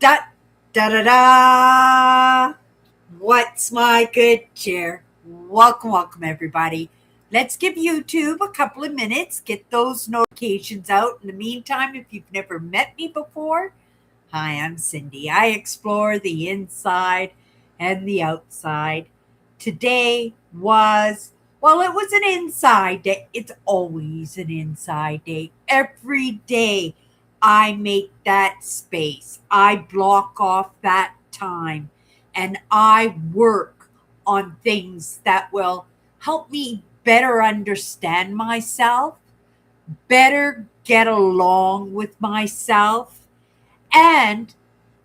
Da da da da. What's my good cheer? Welcome, welcome, everybody. Let's give YouTube a couple of minutes, get those notifications out. In the meantime, if you've never met me before, hi, I'm Cindy. I explore the inside and the outside. Today was, well, it was an inside day. It's always an inside day. Every day I make that space, I block off that time, and I work on things that will help me better understand myself, better get along with myself, and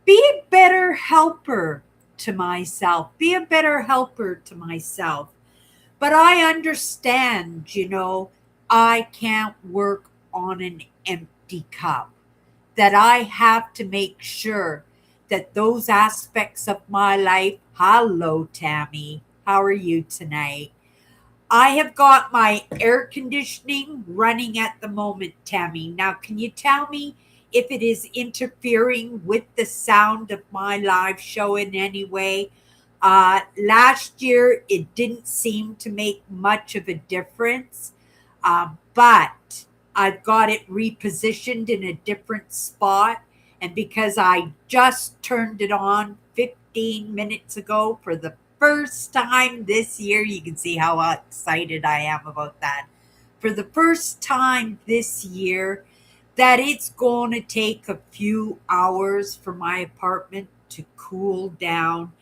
be a better helper to myself. Be a better helper to myself. But I understand, I can't work on an empty cup, that I have to make sure that those aspects of my life. Hello, Tammy. How are you tonight? I have got my air conditioning running at the moment, Tammy. Now, can you tell me if it is interfering with the sound of my live show in any way? Last year, it didn't seem to make much of a difference, but I've got it repositioned in a different spot. And because I just turned it on 15 minutes ago for the first time this year, you can see how excited I am about that. For the first time this year, that it's going to take a few hours for my apartment to cool down,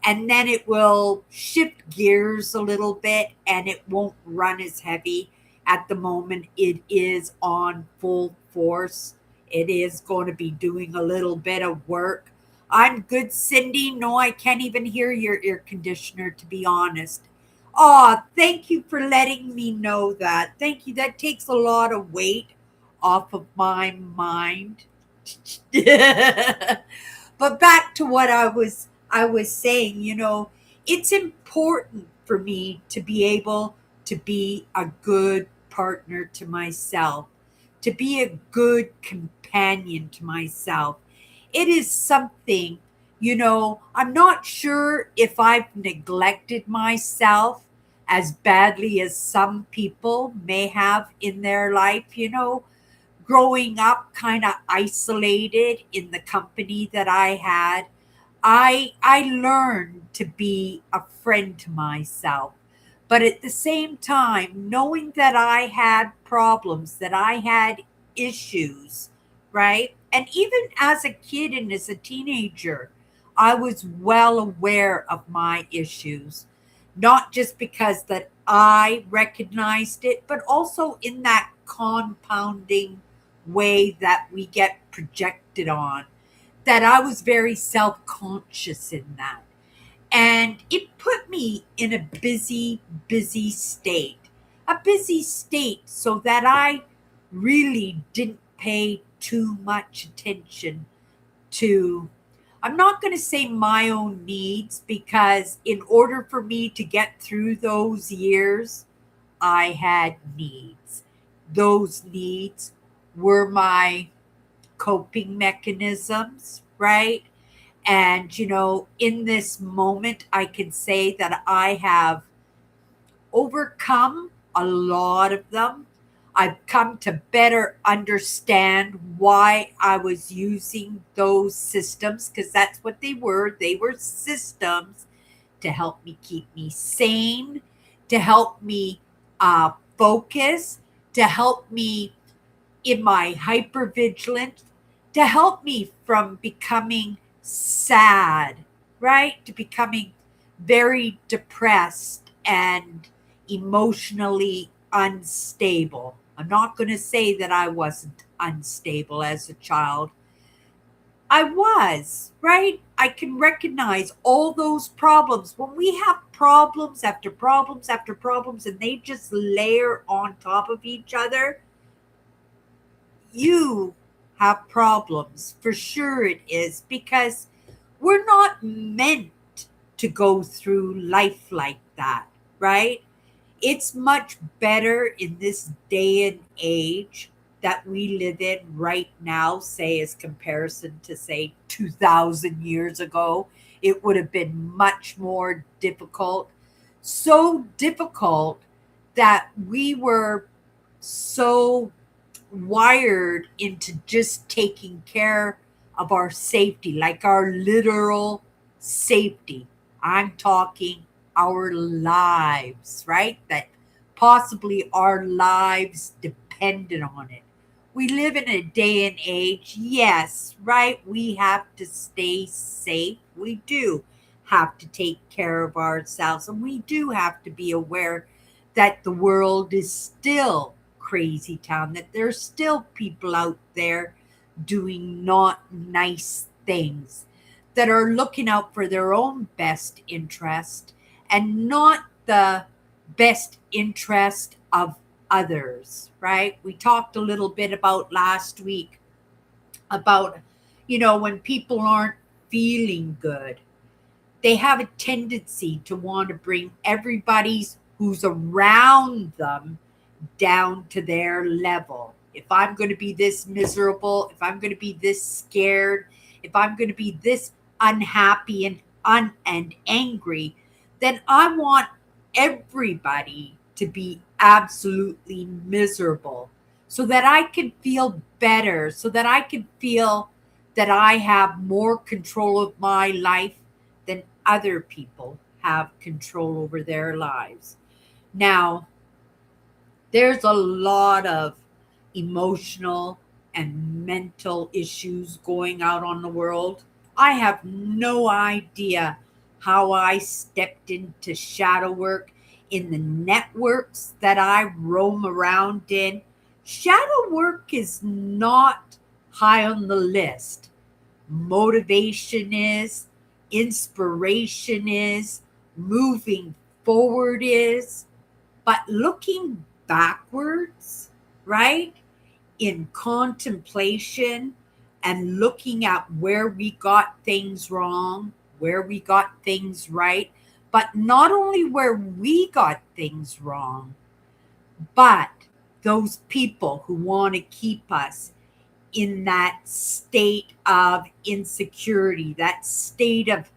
and then it will shift gears a little bit and it won't run as heavy. At the moment, it is on full force. It is going to be doing a little bit of work. I'm good, Cindy. No, I can't even hear your air conditioner, to be honest. Oh, thank you for letting me know that. Thank you. That takes a lot of weight off of my mind. But back to what I was saying, it's important for me to be able to be a good partner to myself, to be a good companion to myself. It is something, I'm not sure if I've neglected myself as badly as some people may have in their life, growing up kind of isolated in the company that I had. I learned to be a friend to myself. But at the same time, knowing that I had problems, that I had issues, right? And even as a kid and as a teenager, I was well aware of my issues, not just because that I recognized it, but also in that compounding way that we get projected on, that I was very self conscious in that. And it put me in a busy, busy state. A busy state so that I really didn't pay too much attention to, I'm not going to say my own needs, because in order for me to get through those years, I had needs. Those needs were my coping mechanisms, right? And, in this moment, I can say that I have overcome a lot of them. I've come to better understand why I was using those systems, because that's what they were. They were systems to help me keep me sane, to help me focus, to help me in my hypervigilance, to help me from becoming sad, right? To becoming very depressed and emotionally unstable. I'm not going to say that I wasn't unstable as a child. I was, right? I can recognize all those problems. When we have problems after problems after problems and they just layer on top of each other, you have problems. For sure it is, because we're not meant to go through life like that, right? It's much better in this day and age. that we live in right now, say, as comparison to, say, 2,000 years ago, it would have been much more difficult. So difficult that we were so wired into just taking care of our safety, like our literal safety. I'm talking our lives, right? That possibly our lives depended on it. We live in a day and age, yes, right? We have to stay safe. We do have to take care of ourselves, and we do have to be aware that the world is still crazy town, that there's still people out there doing not nice things, that are looking out for their own best interest and not the best interest of others, right? We talked a little bit about last week about, when people aren't feeling good, they have a tendency to want to bring everybody's who's around them down to their level. If I'm going to be this miserable, if I'm going to be this scared, if I'm going to be this unhappy and angry, then I want everybody to be absolutely miserable so that I can feel better, so that I can feel that I have more control of my life than other people have control over their lives. Now, there's a lot of emotional and mental issues going out on the world. I have no idea how I stepped into shadow work in the networks that I roam around in. Shadow work is not high on the list. Motivation is, inspiration is, moving forward is, but looking backwards, right, in contemplation and looking at where we got things wrong, where we got things right, but not only where we got things wrong, but those people who want to keep us in that state of insecurity, that state of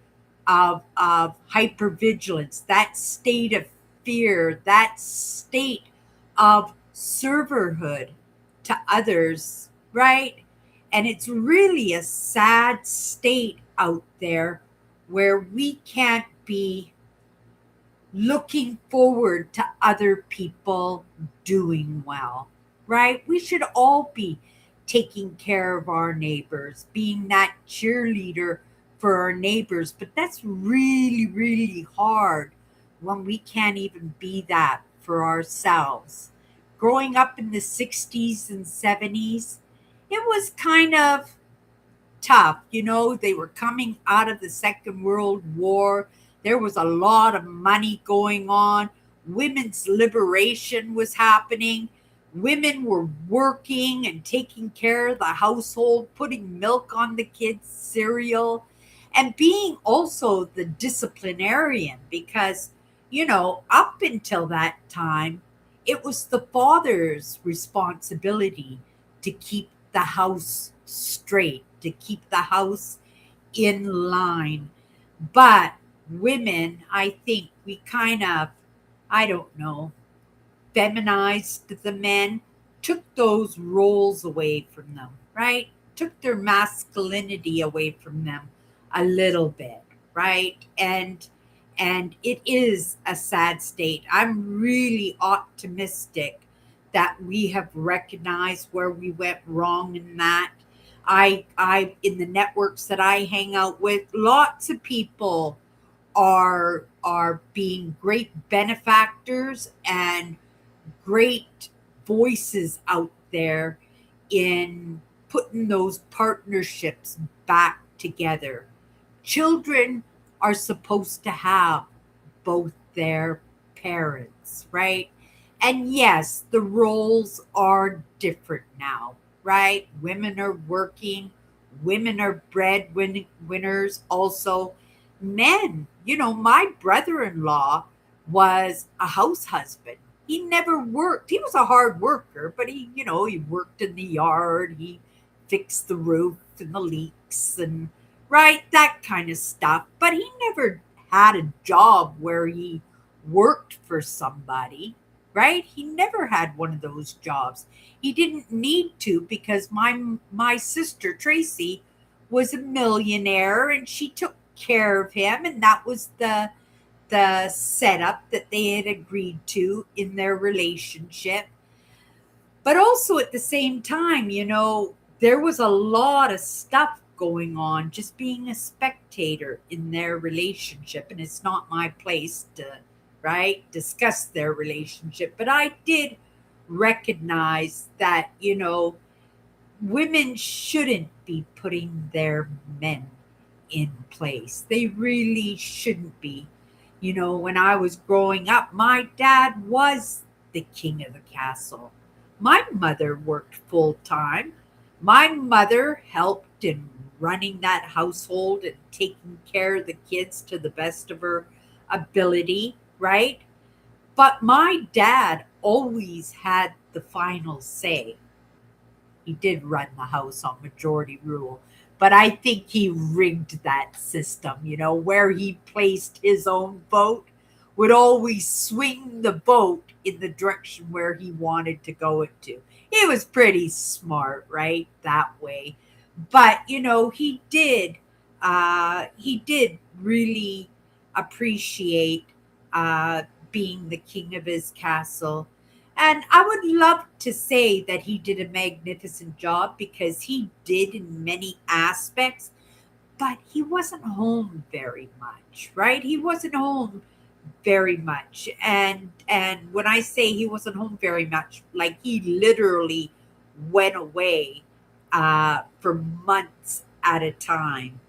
hypervigilance, that state of fear, that state of serverhood to others, right? And it's really a sad state out there where we can't be looking forward to other people doing well, right? We should all be taking care of our neighbors, being that cheerleader for our neighbors. But that's really, really hard when we can't even be that for ourselves. Growing up in the 60s and 70s, it was kind of tough. They were coming out of the Second World War. There was a lot of money going on. Women's liberation was happening. Women were working and taking care of the household, putting milk on the kids' cereal, and being also the disciplinarian because, up until that time, it was the father's responsibility to keep the house straight, to keep the house in line. But women, I think we kind of, I don't know, feminized the men, took those roles away from them, right? Took their masculinity away from them a little bit, right? And it is a sad state. I'm really optimistic that we have recognized where we went wrong in that. I in the networks that I hang out with, lots of people are being great benefactors and great voices out there in putting those partnerships back together. Children are supposed to have both their parents, right? And yes, the roles are different now, right? Women are working, women are breadwinners. Also, men, my brother in law was a house husband. He never worked. He was a hard worker, but he worked in the yard. He fixed the roof and the leaks and right, that kind of stuff. But he never had a job where he worked for somebody, right? He never had one of those jobs. He didn't need to because my sister Tracy was a millionaire and she took care of him, and that was the setup that they had agreed to in their relationship. But also at the same time, there was a lot of stuff going on just being a spectator in their relationship. And it's not my place to, right, discuss their relationship. But I did recognize that, women shouldn't be putting their men in place. They really shouldn't be. When I was growing up, my dad was the king of the castle. My mother worked full time. My mother helped in running that household and taking care of the kids to the best of her ability, right? But my dad always had the final say. He did run the house on majority rule, but I think he rigged that system, where he placed his own vote would always swing the vote in the direction where he wanted to go it to. He was pretty smart, right? That way. But, he did really appreciate being the king of his castle, and I would love to say that he did a magnificent job because he did in many aspects, but he wasn't home very much, right? He wasn't home very much. And when I say he wasn't home very much, like he literally went away for months at a time.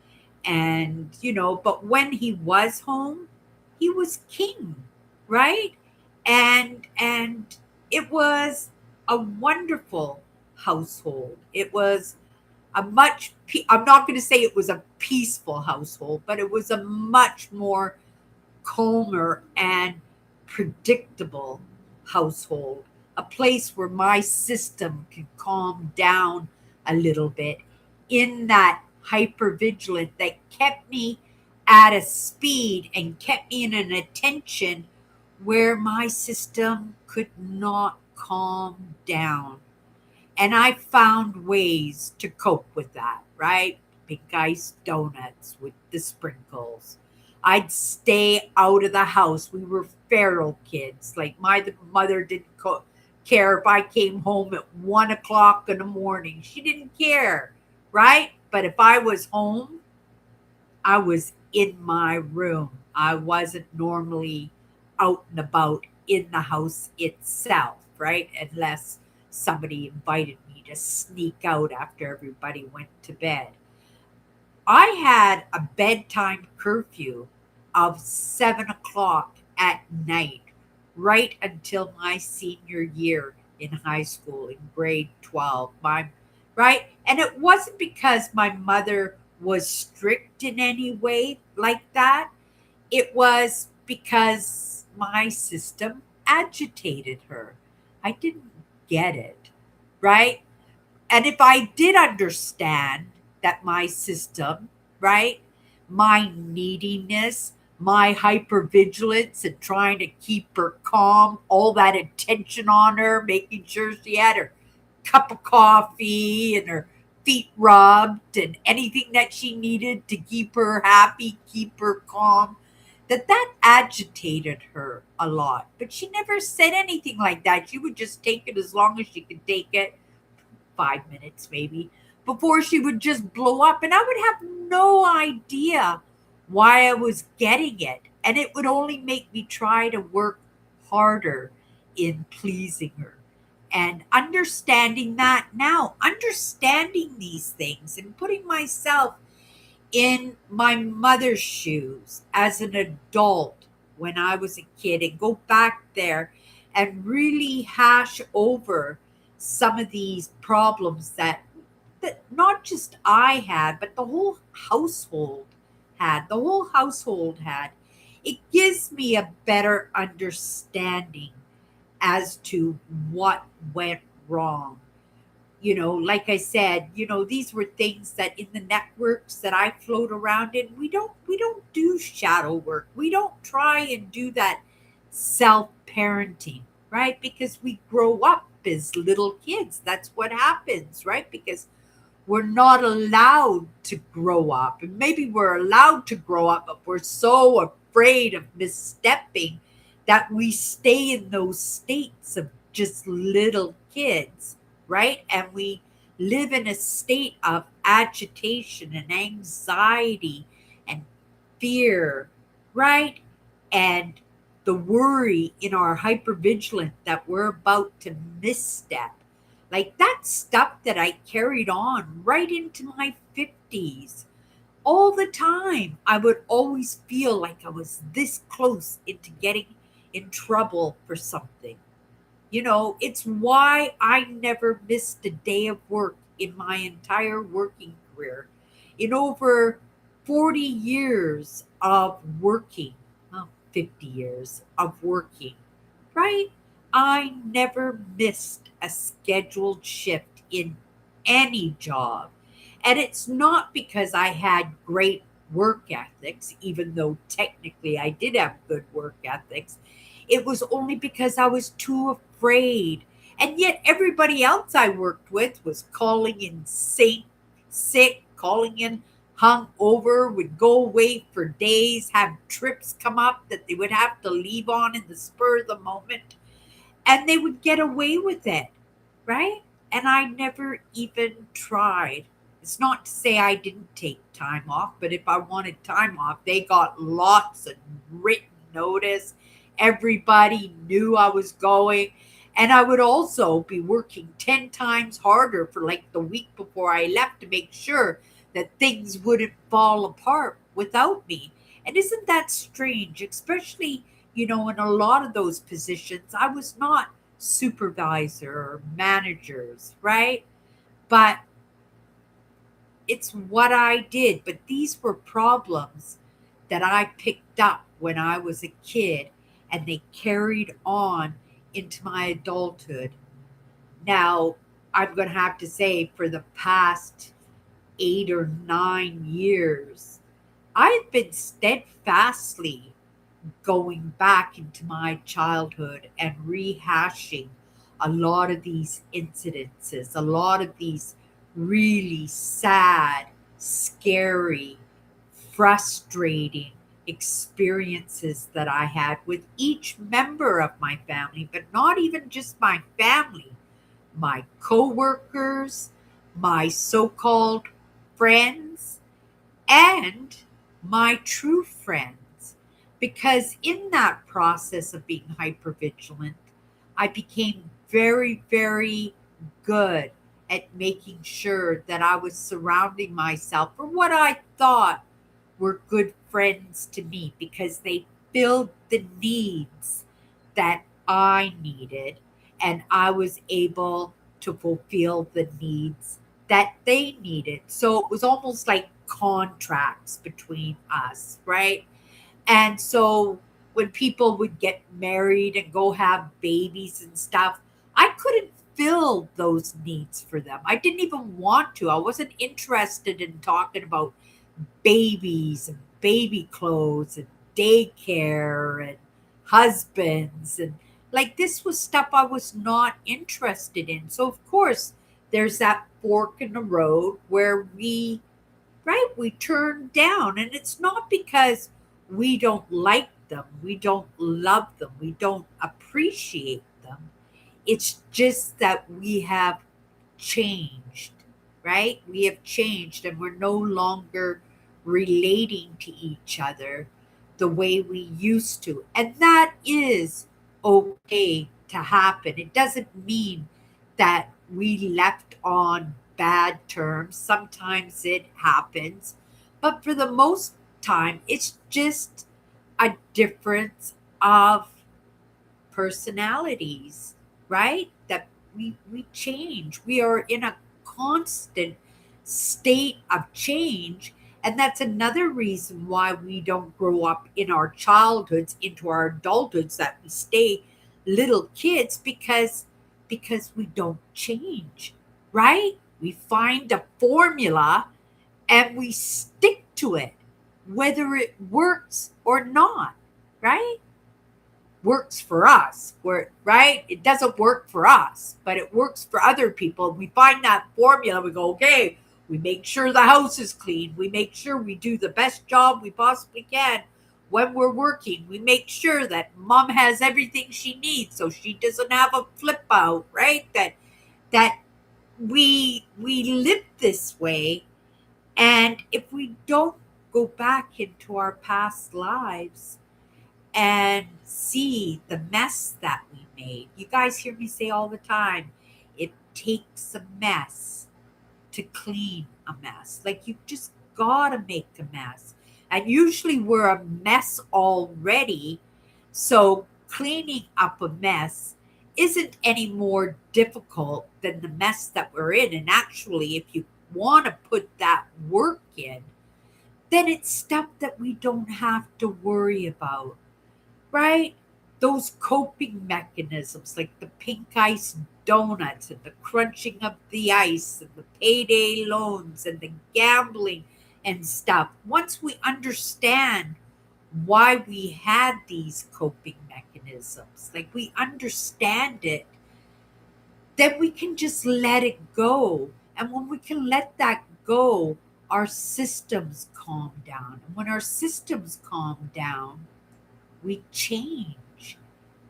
And but when he was home, he was king, right? And it was a wonderful household. It was I'm not going to say it was a peaceful household, but it was a much more calmer and predictable household, a place where my system can calm down a little bit in that hypervigilant that kept me at a speed and kept me in an attention where my system could not calm down. And I found ways to cope with that, right? Big ice donuts with the sprinkles. I'd stay out of the house. We were feral kids. Like my mother didn't care if I came home at 1 o'clock in the morning. She didn't care, right? But if I was home, I was in my room. I wasn't normally out and about in the house itself, right? Unless somebody invited me to sneak out after everybody went to bed. I had a bedtime curfew of 7 o'clock at night, right until my senior year in high school in grade 12. Right? And it wasn't because my mother was strict in any way like that. It was because my system agitated her. I didn't get it, right? And if I did understand that my system, right, my neediness, my hypervigilance and trying to keep her calm, all that attention on her, making sure she had her cup of coffee and her feet rubbed and anything that she needed to keep her happy, keep her calm, that agitated her a lot. But she never said anything like that. She would just take it as long as she could take it, 5 minutes maybe, before she would just blow up. And I would have no idea why I was getting it. And it would only make me try to work harder in pleasing her. And understanding that now, understanding these things and putting myself in my mother's shoes as an adult when I was a kid and go back there and really hash over some of these problems that not just I had, but the whole household had. The whole household had. It gives me a better understanding as to what went wrong. Like I said, these were things that in the networks that I float around in, we don't do shadow work. We don't try and do that self-parenting, right? Because we grow up as little kids. That's what happens, right? Because we're not allowed to grow up. And maybe we're allowed to grow up, but we're so afraid of misstepping that we stay in those states of just little kids, right? And we live in a state of agitation and anxiety and fear, right? And the worry in our hypervigilant that we're about to misstep. Like that stuff that I carried on right into my 50s. All the time, I would always feel like I was this close into getting in trouble for something. It's why I never missed a day of work in my entire working career. In over 40 years of working, well, 50 years of working, right? I never missed a scheduled shift in any job. And it's not because I had great work ethics, even though technically I did have good work ethics. It was only because I was too afraid. And yet everybody else I worked with was calling in sick, calling in hung over, would go away for days, have trips come up that they would have to leave on in the spur of the moment, and they would get away with it, right? And I never even tried. It's not to say I didn't take time off, but if I wanted time off, they got lots of written notice. Everybody knew I was going. And I would also be working 10 times harder for like the week before I left to make sure that things wouldn't fall apart without me. And isn't that strange? Especially, in a lot of those positions, I was not supervisor or managers, right? But it's what I did. But these were problems that I picked up when I was a kid, and they carried on into my adulthood. Now, I'm going to have to say, for the past 8 or 9 years, I've been steadfastly going back into my childhood and rehashing a lot of these incidences, a lot of these really sad, scary, frustrating experiences that I had with each member of my family, but not even just my family, my coworkers, my so-called friends, and my true friends. Because in that process of being hypervigilant, I became very, very good at making sure that I was surrounding myself for what I thought were good friends to me because they filled the needs that I needed, and I was able to fulfill the needs that they needed. So it was almost like contracts between us, right? And so when people would get married and go have babies and stuff, I couldn't fill those needs for them. I didn't even want to. I wasn't interested in talking about babies and baby clothes and daycare and husbands, and like this was stuff I was not interested in. So of course there's that fork in the road where we turn down, and it's not because we don't like them, we don't love them, we don't appreciate them. It's just that we have changed, right? We have changed and we're no longer relating to each other the way we used to. And that is okay to happen. It doesn't mean that we left on bad terms. Sometimes it happens. But for the most time, it's just a difference of personalities, right? That we change. We are in a constant state of change. And that's another reason why we don't grow up in our childhoods into our adulthoods, that we stay little kids because we don't change, right? We find a formula and we stick to it, whether it works or not, right? Works for us, where right? It doesn't work for us, but it works for other people. We find that formula, we go, okay, we make sure the house is clean, we make sure we do the best job we possibly can when we're working, we make sure that mom has everything she needs so she doesn't have a flip out, right? That we live this way. And if we don't go back into our past lives and see the mess that we made, you guys hear me say all the time, it takes a mess to clean a mess. Like, you just gotta make a mess. And usually we're a mess already. So cleaning up a mess isn't any more difficult than the mess that we're in. And actually, if you want to put that work in, then it's stuff that we don't have to worry about, right? Those coping mechanisms like the pink ice donuts and the crunching of the ice and the payday loans and the gambling and stuff. Once we understand why we had these coping mechanisms, like we understand it, then we can just let it go. And when we can let that go, our systems calm down. And when our systems calm down, we change,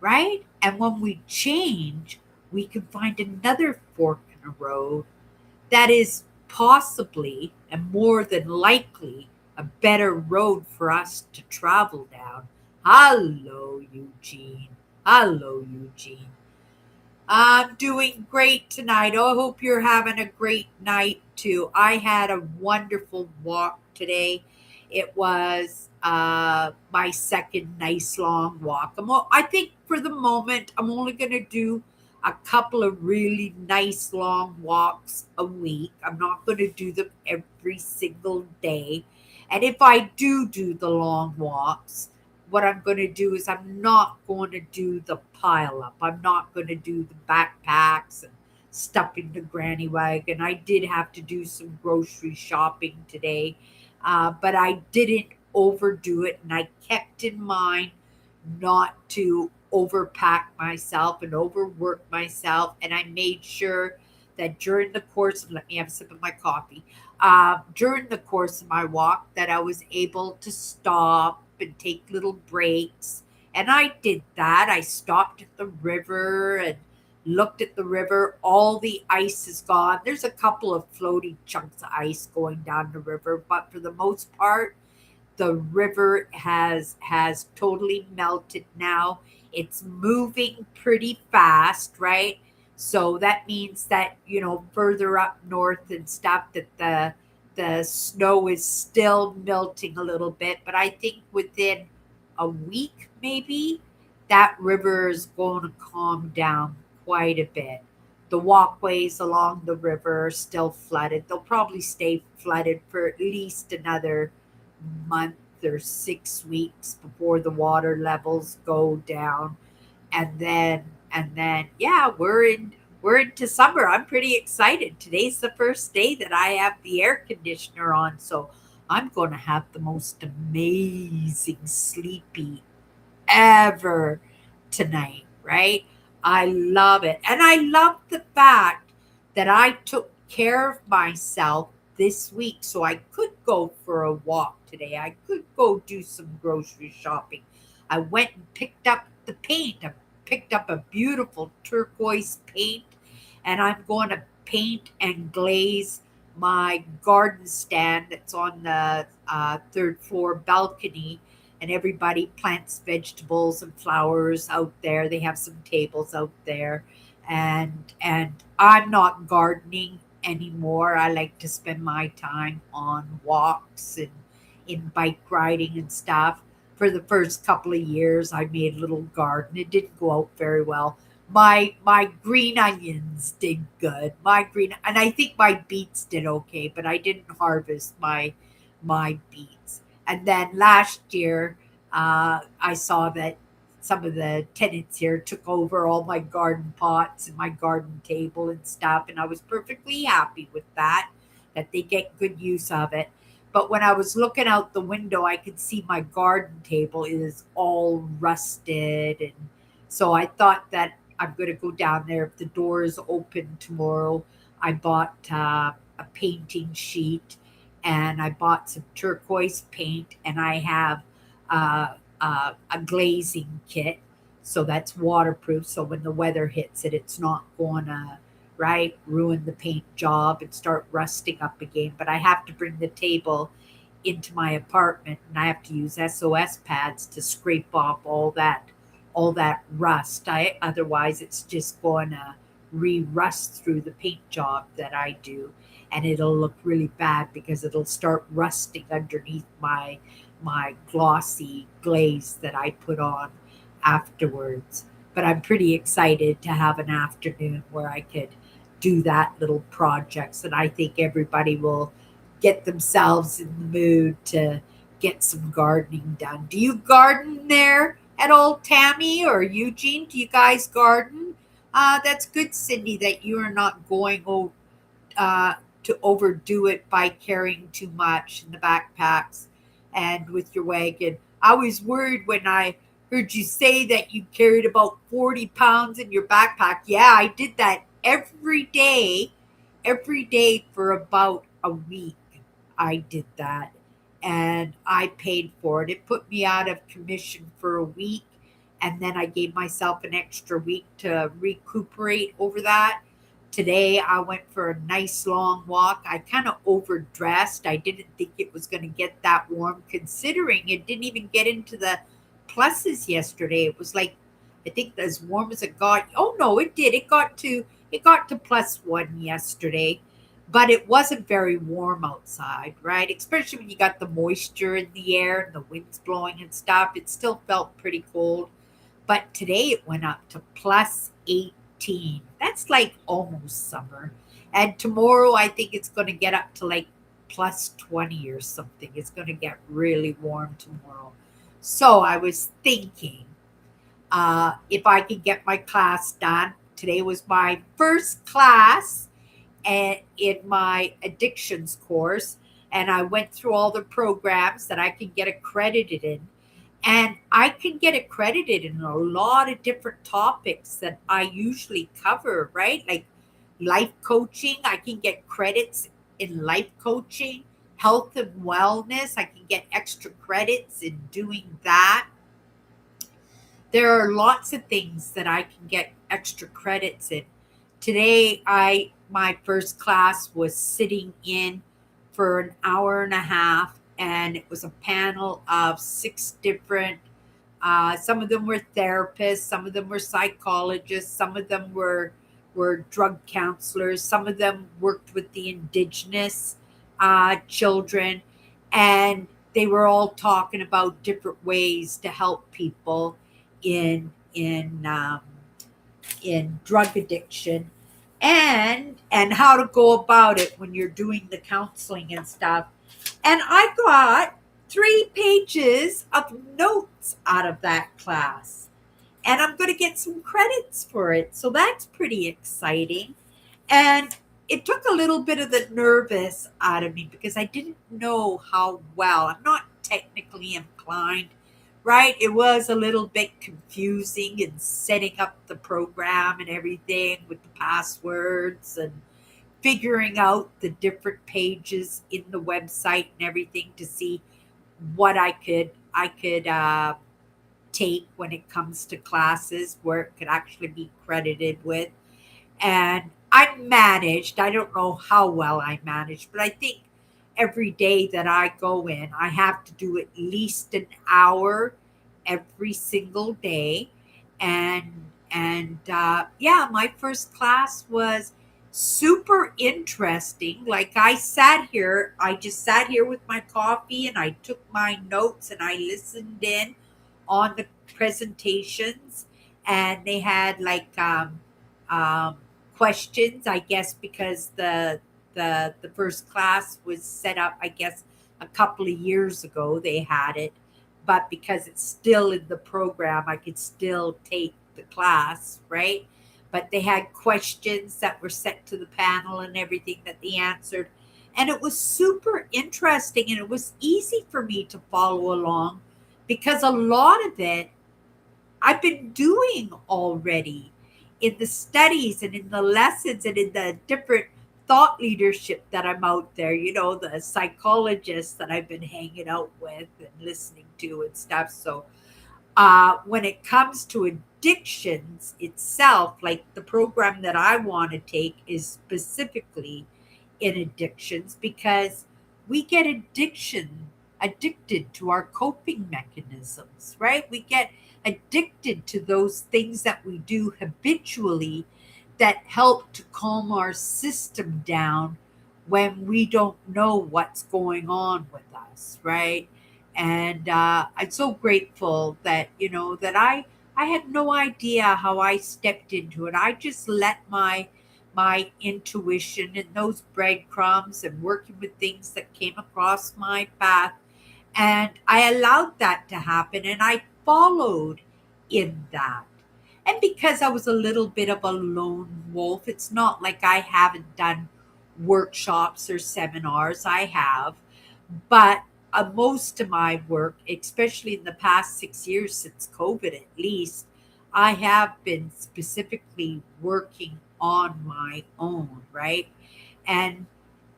right? And when we change, we can find another fork in the road that is possibly and more than likely a better road for us to travel down. Hello, Eugene. Hello, Eugene. I'm doing great tonight. Oh, I hope you're having a great night too. I had a wonderful walk today. It was my second nice long walk. I think for the moment, I'm only going to do a couple of really nice long walks a week. I'm not going to do them every single day. And if I do the long walks, what I'm going to do is I'm not going to do the pile up. I'm not going to do the backpacks and stuffing the granny wagon. I did have to do some grocery shopping today, but I didn't overdo it. And I kept in mind not to overpack myself and overwork myself. And I made sure that during the course of, let me have a sip of my coffee, during the course of my walk, that I was able to stop and take little breaks. And I did that. I stopped at the river and looked at the river. All the ice is gone. There's a couple of floaty chunks of ice going down the river, but for the most part, the river has totally melted now. It's moving pretty fast, right? So that means that, further up north and stuff, that the snow is still melting a little bit, but I think within a week maybe that river is going to calm down quite a bit. The walkways along the river are still flooded. They'll probably stay flooded for at least another month or 6 weeks before the water levels go down. And then yeah, we're into summer. I'm pretty excited. Today's the first day that I have the air conditioner on, so I'm going to have the most amazing sleepy ever tonight, right? I love it. And I love the fact that I took care of myself this week so I could go for a walk today. I could go do some grocery shopping. I went and picked up the paint. I picked up a beautiful turquoise paint, and I'm going to paint and glaze my garden stand that's on the third floor balcony, and everybody plants vegetables and flowers out there. They have some tables out there, and I'm not gardening anymore. I like to spend my time on walks and in bike riding and stuff. For the first couple of years, I made a little garden. It didn't go out very well. My green onions did good. And I think my beets did okay, but I didn't harvest my beets. And then last year, I saw that some of the tenants here took over all my garden pots and my garden table and stuff, and I was perfectly happy with that, that they get good use of it. But when I was looking out the window, I could see my garden table is all rusted. And so I thought that I'm going to go down there. If the door is open tomorrow, I bought a painting sheet and I bought some turquoise paint and I have a glazing kit. So that's waterproof. So when the weather hits it, it's not going to right? Ruin the paint job and start rusting up again. But I have to bring the table into my apartment and I have to use SOS pads to scrape off all that rust. I otherwise it's just going to re-rust through the paint job that I do and it'll look really bad because it'll start rusting underneath my glossy glaze that I put on afterwards. But I'm pretty excited to have an afternoon where I could do that little projects. And I think everybody will get themselves in the mood to get some gardening done. Do you garden there at all, Tammy or Eugene? Do you guys garden? That's good, Cindy, that you are not going uh, to overdo it by carrying too much in the backpacks and with your wagon. I was worried when I heard you say that you carried about 40 pounds in your backpack. Yeah, I did that every day for about a week. I did that and I paid for it. It put me out of commission for a week. And then I gave myself an extra week to recuperate over that. Today I went for a nice long walk. I kind of overdressed. I didn't think it was going to get that warm, considering it didn't even get into the pluses yesterday. It was like I think as warm as it got. Oh no, it did. It got to +1 yesterday, but it wasn't very warm outside, right? Especially when you got the moisture in the air and the winds blowing and stuff. It still felt pretty cold. But today it went up to +18. That's like almost summer. And tomorrow I think it's going to get up to like +20 or something. It's going to get really warm tomorrow. So I was thinking if I could get my class done. Today was my first class in my addictions course, and I went through all the programs that I can get accredited in. And I can get accredited in a lot of different topics that I usually cover, right? Like life coaching, I can get credits in life coaching, health and wellness, I can get extra credits in doing that. There are lots of things that I can get extra credits in. Today, I my first class was sitting in for an hour and a half, and it was a panel of six different. Some of them were therapists, some of them were psychologists, some of them were drug counselors, some of them worked with the indigenous children, and they were all talking about different ways to help people in in um, in drug addiction and how to go about it when you're doing the counseling and stuff. And I got 3 pages of notes out of that class. And I'm going to get some credits for it. So that's pretty exciting. And it took a little bit of the nervous out of me because I didn't know how well. I'm not technically inclined, right? It was a little bit confusing in setting up the program and everything with the passwords and figuring out the different pages in the website and everything to see what I could take when it comes to classes where it could actually be credited with. And I managed. I don't know how well I managed, but I think every day that I go in, I have to do at least an hour every single day. And yeah, my first class was super interesting. Like I just sat here with my coffee and I took my notes and I listened in on the presentations, and they had like um, questions, I guess, because the first class was set up, I guess, a couple of years ago. They had it, but because it's still in the program, I could still take the class, right? But they had questions that were set to the panel and everything that they answered. And it was super interesting and it was easy for me to follow along because a lot of it I've been doing already in the studies and in the lessons and in the different thought leadership that I'm out there, the psychologists that I've been hanging out with and listening to and stuff. So when it comes to addictions itself, like the program that I want to take is specifically in addictions because we get addicted to our coping mechanisms, right? We get addicted to those things that we do habitually that help to calm our system down when we don't know what's going on with us, right? And I'm so grateful that that I had no idea how I stepped into it. I just let my intuition and those breadcrumbs and working with things that came across my path, and I allowed that to happen and I followed in that. And because I was a little bit of a lone wolf, it's not like I haven't done workshops or seminars. I have, but most of my work, especially in the past 6 years since COVID at least, I have been specifically working on my own, right? And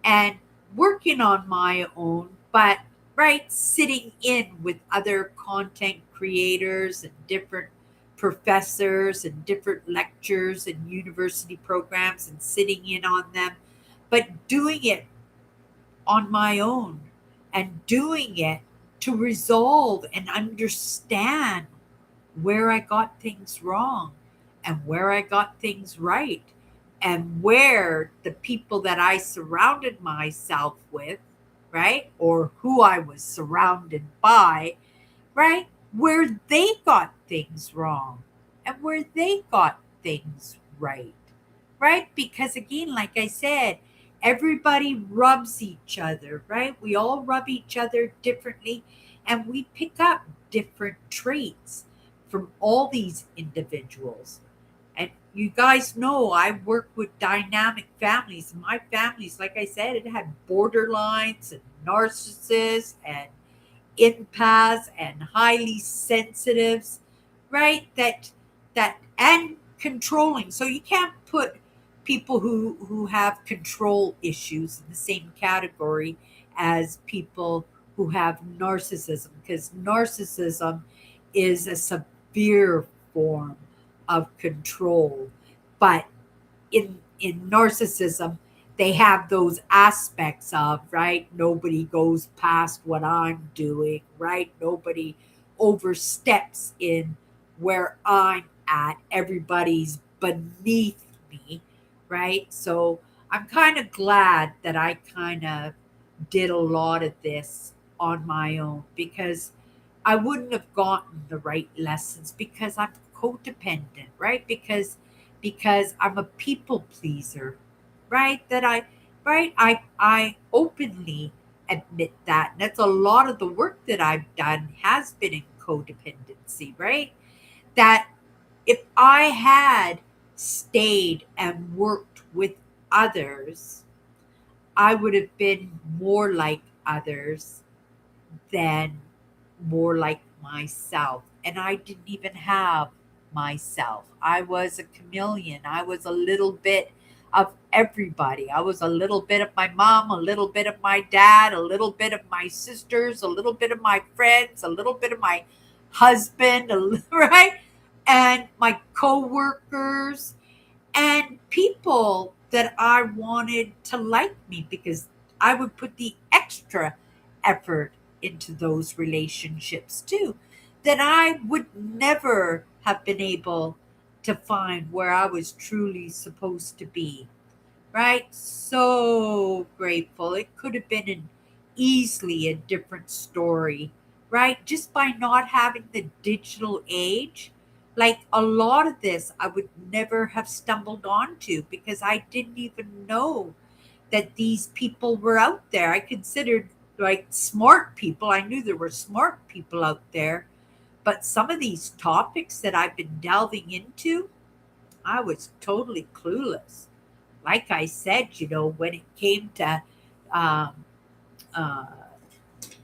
and working on my own, but right, sitting in with other content creators and different professors and different lectures and university programs and sitting in on them, but doing it on my own and doing it to resolve and understand where I got things wrong and where I got things right and where the people that I surrounded myself with, right, or who I was surrounded by, right, where they got things wrong and where they got things right, right? Because again, like I said, everybody rubs each other, right? We all rub each other differently and we pick up different traits from all these individuals. And you guys know I work with dynamic families. My families, like I said, it had borderlines and narcissists and empaths and highly sensitives, right? That and controlling. So you can't put people who have control issues in the same category as people who have narcissism because narcissism is a severe form of control. But in narcissism they have those aspects of, right, nobody goes past what I'm doing, right, nobody oversteps in where I'm at, everybody's beneath me, right? So I'm kind of glad that I kind of did a lot of this on my own because I wouldn't have gotten the right lessons because I'm codependent, right? Because I'm a people pleaser, right? That I right I openly admit that. And that's a lot of the work that I've done has been in codependency, right? That if I had stayed and worked with others, I would have been more like others than more like myself. And I didn't even have myself. I was a chameleon. I was a little bit of everybody. I was a little bit of my mom, a little bit of my dad, a little bit of my sisters, a little bit of my friends, a little bit of my husband, right? And my coworkers and people that I wanted to like me because I would put the extra effort into those relationships too that I would never have been able to find where I was truly supposed to be, right? So grateful. It could have been an easily a different story, right? Just by not having the digital age. Like a lot of this, I would never have stumbled onto because I didn't even know that these people were out there. I considered like smart people. I knew there were smart people out there, but some of these topics that I've been delving into, I was totally clueless. Like I said, when it came to um, uh,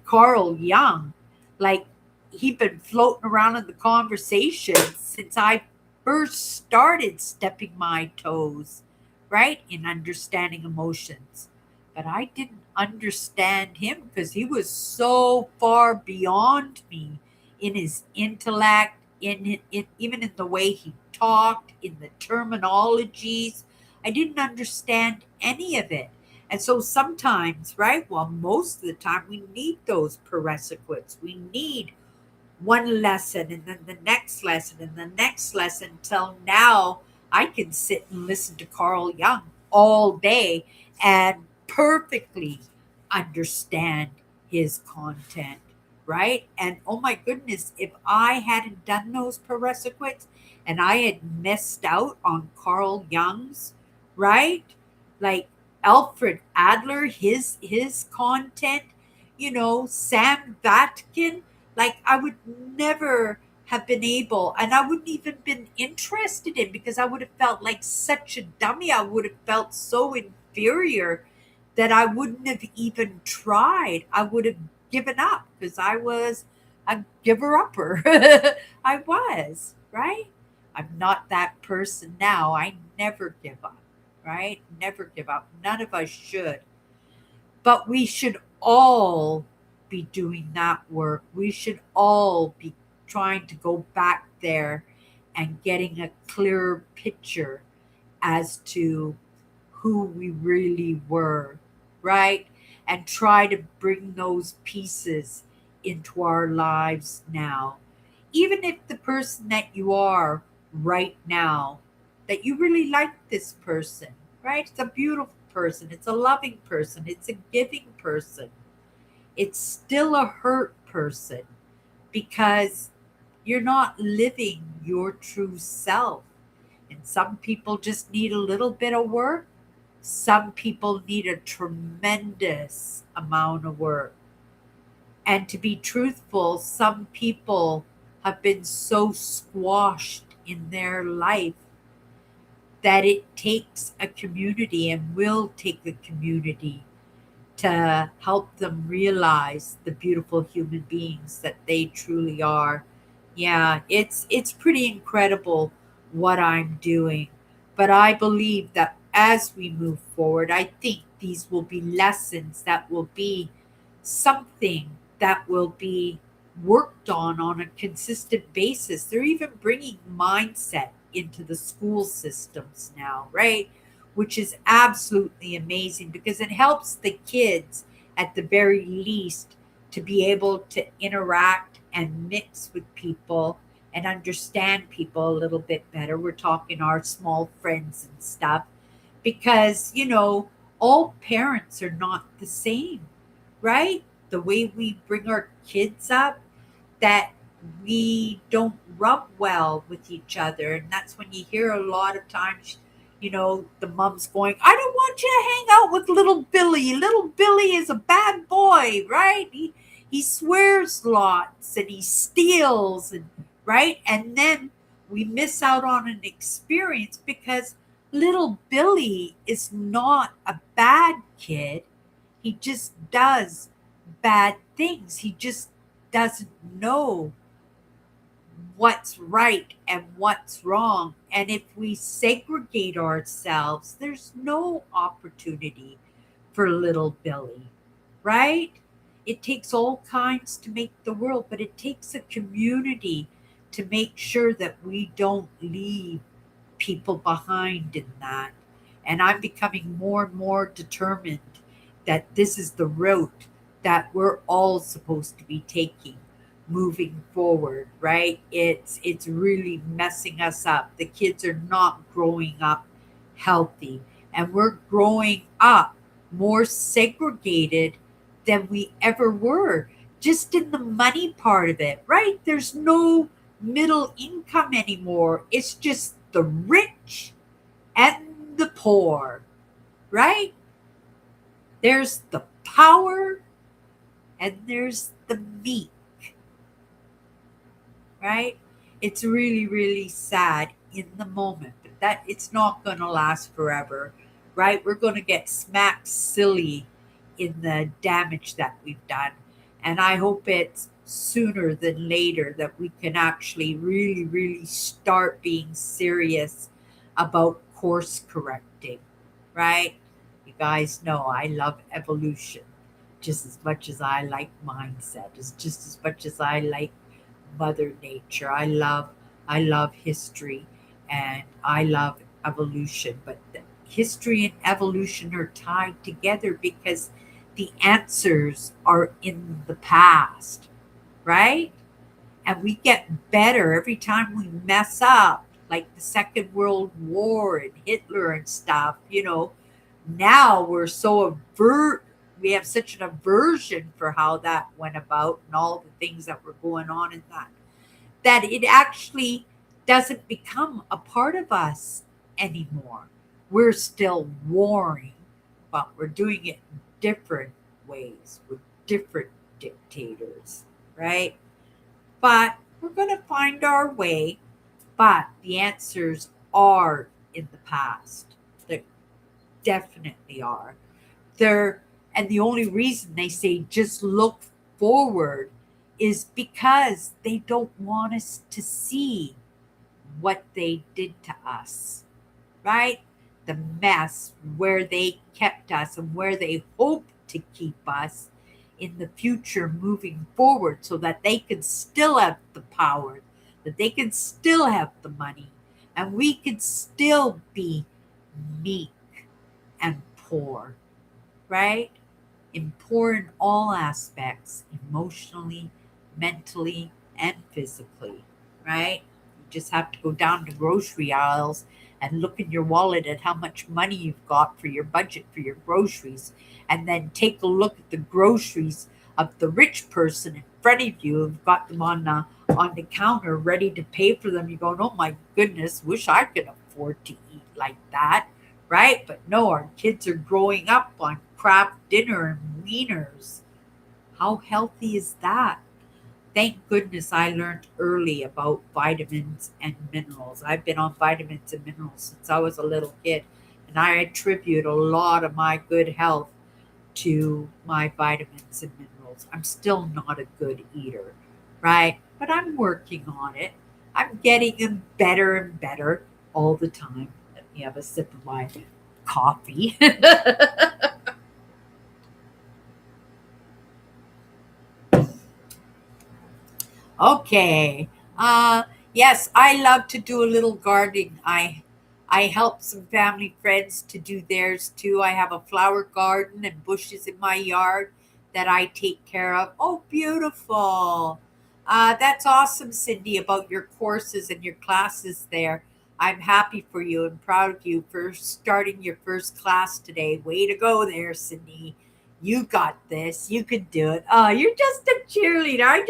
Carl Jung, like he'd been floating around in the conversation since I first started stepping my toes, right, in understanding emotions. But I didn't understand him because he was so far beyond me in his intellect, even in the way he talked, in the terminologies. I didn't understand any of it. And so sometimes, right? Well, most of the time, we need those prerequisites. We need one lesson and then the next lesson and the next lesson till now I can sit and listen to Carl Jung all day and perfectly understand his content, right? And oh my goodness, if I hadn't done those prerequisites and I had missed out on Carl Jung's, right? Like Alfred Adler, his content, Sam Vatican, like I would never have been able, and I wouldn't even been interested in, because I would have felt like such a dummy. I would have felt so inferior that I wouldn't have even tried. I would have given up because I was a giver upper. I was, right? I'm not that person now. I never give up, right? Never give up. None of us should. But we should all be doing that work. We should all be trying to go back there and getting a clearer picture as to who we really were, right? And try to bring those pieces into our lives now. Even if the person that you are right now, that you really like this person, right? It's a beautiful person, it's a loving person, it's a giving person, it's still a hurt person because you're not living your true self. And some people just need a little bit of work. Some people need a tremendous amount of work. And to be truthful, some people have been so squashed in their life that it takes a community and will take a community to help them realize the beautiful human beings that they truly are. Yeah, it's pretty incredible what I'm doing. But I believe that as we move forward, I think these will be lessons that will be something that will be worked on a consistent basis. They're even bringing mindset into the school systems now, right? Which is absolutely amazing because it helps the kids at the very least to be able to interact and mix with people and understand people a little bit better. We're talking our small friends and stuff because, all parents are not the same, right? The way we bring our kids up, that we don't rub well with each other. And that's when you hear a lot of times, the mom's going, I don't want you to hang out with little Billy. Little Billy is a bad boy, right? He swears lots and he steals, and right? And then we miss out on an experience because little Billy is not a bad kid. He just does bad things. He just doesn't know what's right and what's wrong. And if we segregate ourselves, there's no opportunity for little Billy, right? It takes all kinds to make the world, but it takes a community to make sure that we don't leave people behind in that. And I'm becoming more and more determined that this is the route that we're all supposed to be taking moving forward, right? It's really messing us up. The kids are not growing up healthy, and we're growing up more segregated than we ever were, just in the money part of it, right? There's no middle income anymore. It's just the rich and the poor, right? There's the power and there's the meek, right? It's really, really sad in the moment, but that it's not going to last forever, right? We're going to get smacked silly in the damage that we've done. And I hope it's sooner than later that we can actually really, really start being serious about course correcting, right? You guys know I love evolution just as much as I like mindset, just as much as I like Mother Nature. I love history and I love evolution, but history and evolution are tied together because the answers are in the past, right? And we get better every time we mess up, like the Second World War and Hitler and stuff. Now we're so we have such an aversion for how that went about and all the things that were going on in that it actually doesn't become a part of us anymore. We're still warring, but we're doing it in different ways with different dictators, right? But we're going to find our way. But the answers are in the past. They definitely are. They're, and the only reason they say just look forward is because they don't want us to see what they did to us, right? The mess where they kept us and where they hope to keep us in the future moving forward so that they can still have the power, that they can still have the money, and we can still be meek and poor, right? And poor in all aspects, emotionally, mentally, and physically, right? You just have to go down to grocery aisles and look in your wallet at how much money you've got for your budget for your groceries, and then take a look at the groceries of the rich person in front of you who've got them on the counter ready to pay for them. You're going, oh my goodness, wish I could afford to eat like that, right? But no, our kids are growing up on Kraft dinner and wieners. How healthy is that? Thank goodness I learned early about vitamins and minerals. I've been on vitamins and minerals since I was a little kid, and I attribute a lot of my good health to my vitamins and minerals. I'm still not a good eater, right? But I'm working on it. I'm getting better and better all the time. Let me have a sip of my coffee. Okay. Yes, I love to do a little gardening. I help some family friends to do theirs too. I have a flower garden and bushes in my yard that I take care of. Oh, beautiful. That's awesome, Cindy, about your courses and your classes there. I'm happy for you and proud of you for starting your first class today. Way to go there, Cindy. You got this. You can do it. Oh, you're just a cheerleader.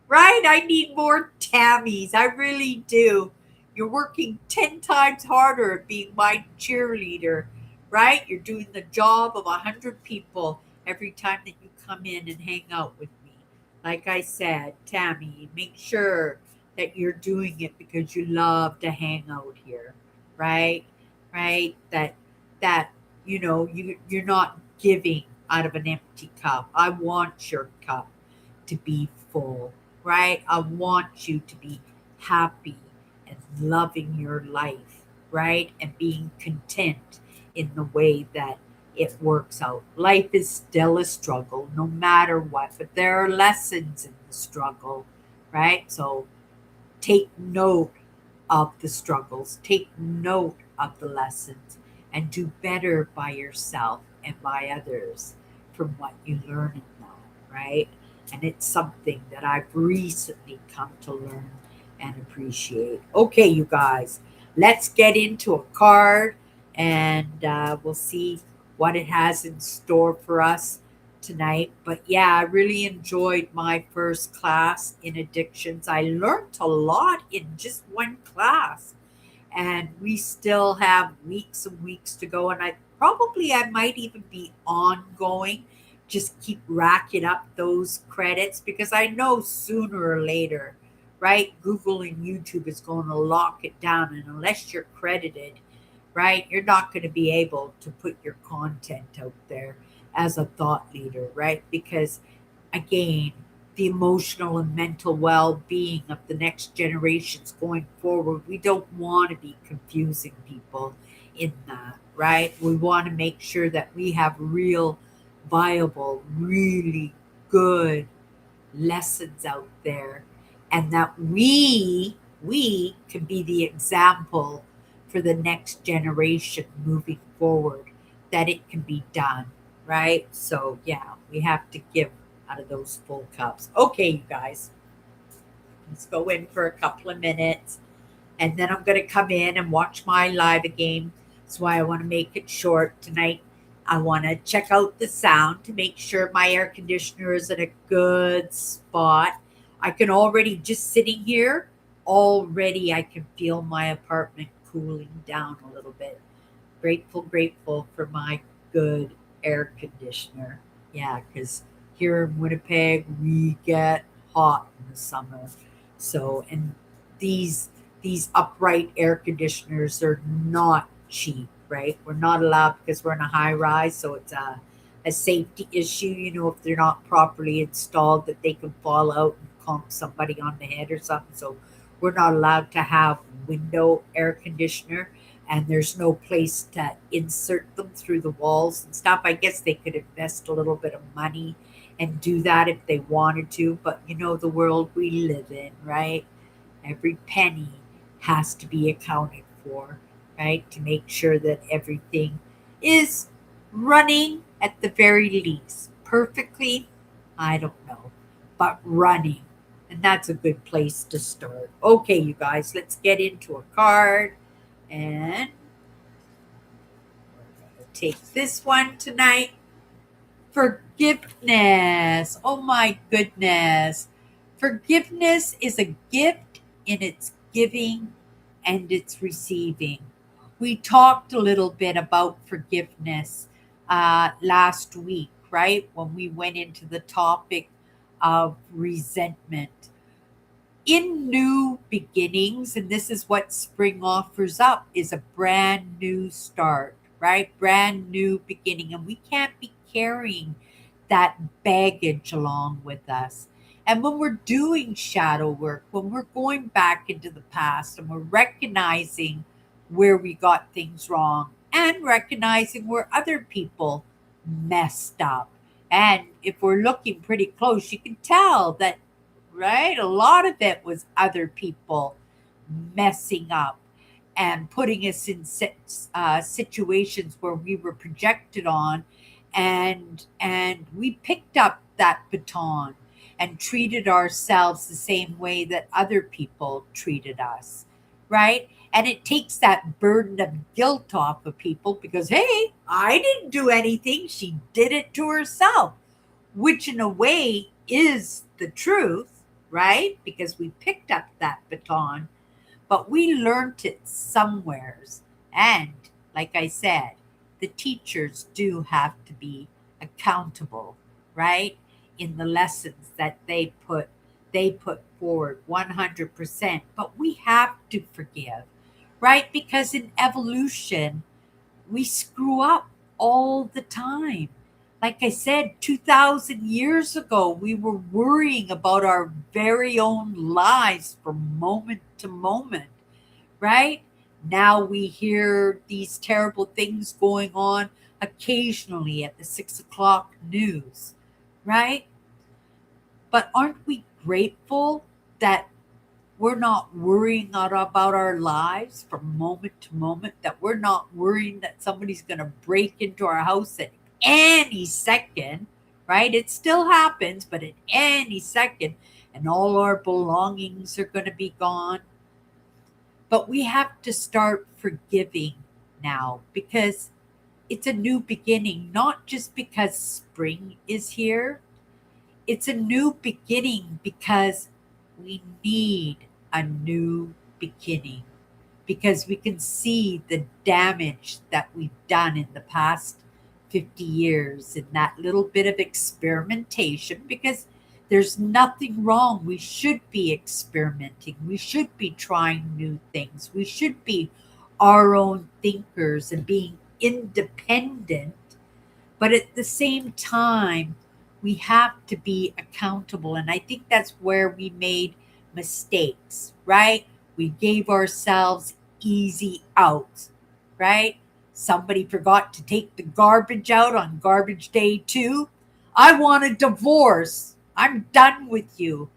Right? I need more Tammys. I really do. You're working 10 times harder at being my cheerleader, right? You're doing the job of 100 people every time that you come in and hang out with me. Like I said, Tammy, make sure that you're doing it because you love to hang out here, right? Right? That you're not giving out of an empty cup. I want your cup to be full, right? I want you to be happy and loving your life, right? And being content in the way that it works out. Life is still a struggle no matter what, but there are lessons in the struggle, right? So take note of the struggles, take note of the lessons, and do better by yourself and by others from what you learn in that, right? And it's something that I've recently come to learn and appreciate. Okay, you guys, let's get into a card and we'll see what it has in store for us tonight. But yeah, I really enjoyed my first class in addictions. I learned a lot in just one class, and we still have weeks and weeks to go. And I might even be ongoing just keep racking up those credits, because I know sooner or later, right? Google and YouTube is going to lock it down. And unless you're credited, right, you're not going to be able to put your content out there as a thought leader, right? Because again, the emotional and mental well being of the next generations going forward, we don't want to be confusing people in that, right? We want to make sure that we have real, viable, really good lessons out there, and that we can be the example for the next generation moving forward, that it can be done, right? So yeah, we have to give out of those full cups. Okay, you guys, let's go in for a couple of minutes, and then I'm going to come in and watch my live game. That's why I want to make it short tonight. I want to check out the sound to make sure my air conditioner is in a good spot. I can already, just sitting here, already I can feel my apartment cooling down a little bit. Grateful for my good air conditioner. Yeah, because here in Winnipeg, we get hot in the summer. So, and these these upright air conditioners are not cheap, right? We're not allowed, because we're in a high rise, so it's a safety issue. If they're not properly installed, that they can fall out and conk somebody on the head or something. So we're not allowed to have window air conditioner, and there's no place to insert them through the walls and stuff. I guess they could invest a little bit of money and do that if they wanted to, but the world we live in, right? Every penny has to be accounted for, right? To make sure that everything is running at the very least. Perfectly, I don't know, but running. And that's a good place to start. Okay, you guys, let's get into a card. And we're going to take this one tonight. Forgiveness. Oh my goodness. Forgiveness is a gift in its giving and its receiving. We talked a little bit about forgiveness last week, right? When we went into the topic of resentment. In new beginnings, and this is what spring offers up, is a brand new start, right? Brand new beginning. And we can't be carrying that baggage along with us. And when we're doing shadow work, when we're going back into the past and we're recognizing where we got things wrong and recognizing where other people messed up. And if we're looking pretty close, you can tell that, right? A lot of it was other people messing up and putting us in situations where we were projected on, and we picked up that baton and treated ourselves the same way that other people treated us, right? And it takes that burden of guilt off of people, because hey, I didn't do anything, she did it to herself, which in a way is the truth, right? Because we picked up that baton, but we learned it somewheres. And like I said, the teachers do have to be accountable, right? In the lessons that they put forward 100%. But we have to forgive, right? Because in evolution, we screw up all the time. Like I said, 2,000 years ago, we were worrying about our very own lives from moment to moment, right? Now we hear these terrible things going on occasionally at the 6 o'clock news, right? But aren't we grateful that we're not worrying about our lives from moment to moment, that we're not worrying that somebody's going to break into our house at any second, right? It still happens, but at any second, and all our belongings are going to be gone. But we have to start forgiving now, because it's a new beginning, not just because spring is here. It's a new beginning because we need a new beginning, because we can see the damage that we've done in the past 50 years in that little bit of experimentation, because there's nothing wrong. We should be experimenting. We should be trying new things. We should be our own thinkers and being independent. But at the same time, we have to be accountable. And I think that's where we made mistakes, right? We gave ourselves easy outs, right? Somebody forgot to take the garbage out on garbage day 2. I want a divorce. I'm done with you.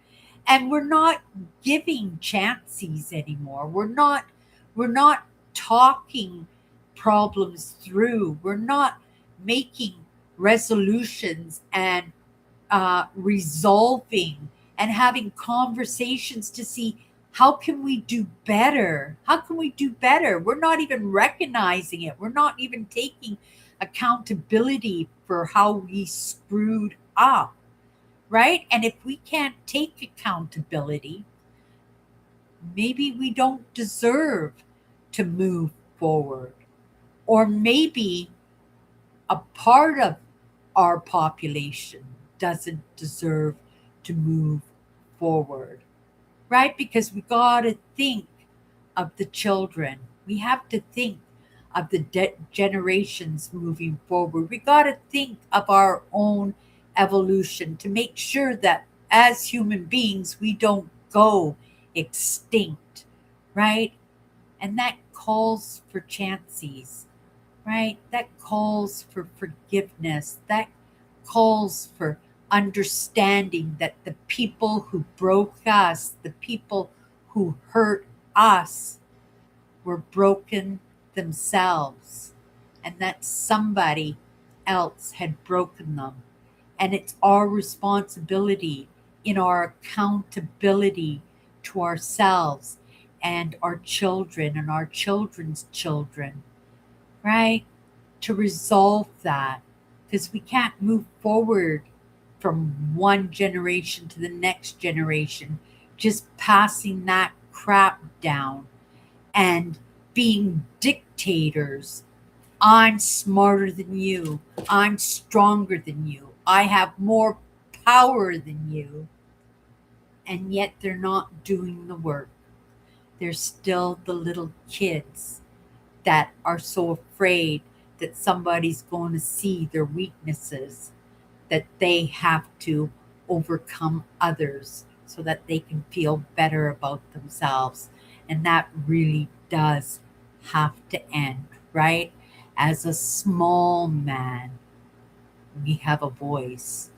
And we're not giving chances anymore. We're not talking problems through. We're not making resolutions and resolving and having conversations to see how can we do better. How can we do better? We're not even recognizing it. We're not even taking accountability for how we screwed up, right? And if we can't take accountability, maybe we don't deserve to move forward. Or maybe a part of our population doesn't deserve to move forward, right? Because we got to think of the children. We have to think of the generations moving forward. We got to think of our own evolution to make sure that as human beings, we don't go extinct, right? And that calls for chances, right? That calls for forgiveness. That calls for understanding that the people who broke us, the people who hurt us, were broken themselves, and that somebody else had broken them. And it's our responsibility in our accountability to ourselves and our children and our children's children, right? To resolve that, because we can't move forward from one generation to the next generation just passing that crap down and being dictators. I'm smarter than you. I'm stronger than you. I have more power than you. And yet they're not doing the work. They're still the little kids that are so afraid that somebody's going to see their weaknesses, that they have to overcome others so that they can feel better about themselves. And that really does have to end, right? As a small man, we have a voice,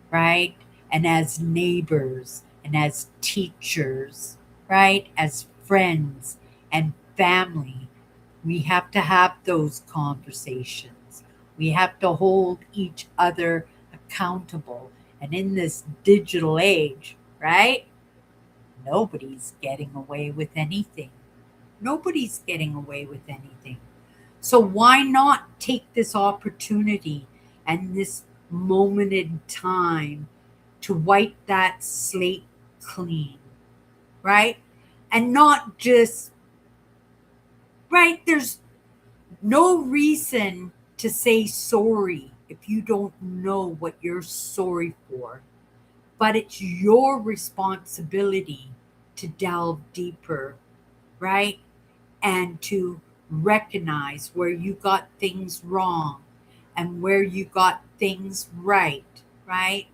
right? And as neighbors and as teachers, right? As friends and family, we have to have those conversations. We have to hold each other accountable. And in this digital age, right? Nobody's getting away with anything. Nobody's getting away with anything. So why not take this opportunity and this moment in time to wipe that slate clean, right? And not just, right? There's no reason to say sorry if you don't know what you're sorry for. But it's your responsibility to delve deeper, right? And to recognize where you got things wrong and where you got things right, right?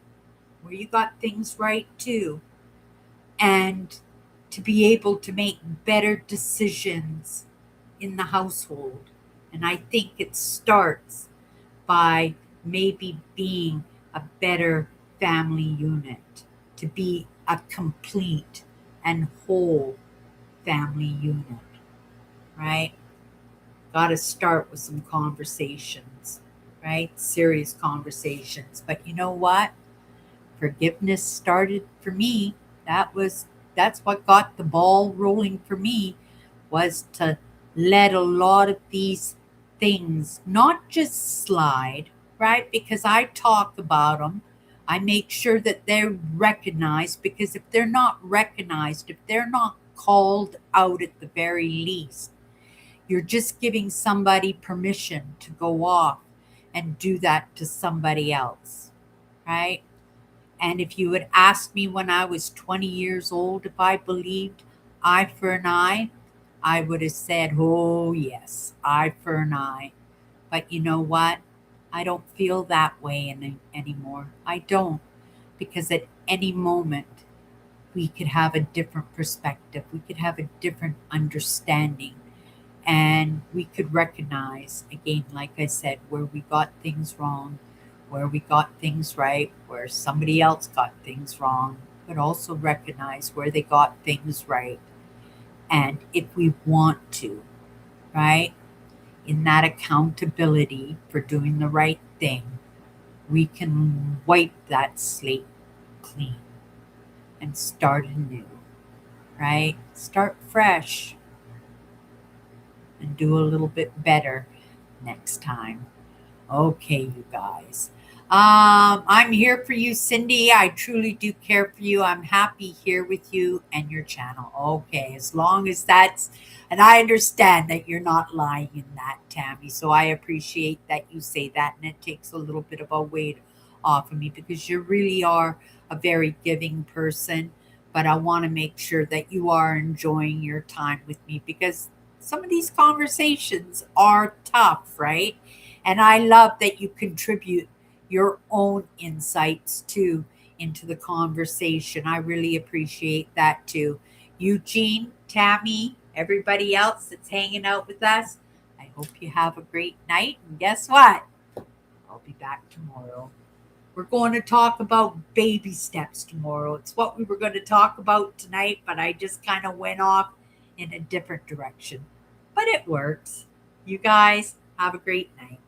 Where you got things right too. And to be able to make better decisions in the household. And I think it starts by maybe being a better family unit, to be a complete and whole family unit, right? Got to start with some conversations, right? Serious conversations. But you know what? Forgiveness started for me. That's what got the ball rolling for me, was to let a lot of these things not just slide, right? Because I talk about them. I make sure that they're recognized, because if they're not recognized, if they're not called out at the very least, you're just giving somebody permission to go off and do that to somebody else, right? And if you had asked me when I was 20 years old if I believed eye for an eye, I would have said, oh, yes, eye for an eye. But you know what? I don't feel that way anymore. I don't, because at any moment we could have a different perspective, we could have a different understanding, and we could recognize, again, like I said, where we got things wrong, where we got things right, where somebody else got things wrong, but also recognize where they got things right. And if we want to, right, in that accountability for doing the right thing, we can wipe that slate clean and start anew, right? Start fresh and do a little bit better next time. Okay, you guys. I'm here for you, Cindy. I truly do care for you. I'm happy here with you and your channel. Okay, as long as that's, and I understand that you're not lying in that, Tammy. So I appreciate that you say that, and it takes a little bit of a weight off of me because you really are a very giving person. But I want to make sure that you are enjoying your time with me because some of these conversations are tough, right? And I love that you contribute your own insights too into the conversation. I really appreciate that too. Eugene, Tammy, everybody else that's hanging out with us, I hope you have a great night. And guess what? I'll be back tomorrow. We're going to talk about baby steps tomorrow. It's what we were going to talk about tonight, but I just kind of went off in a different direction. But it works. You guys have a great night.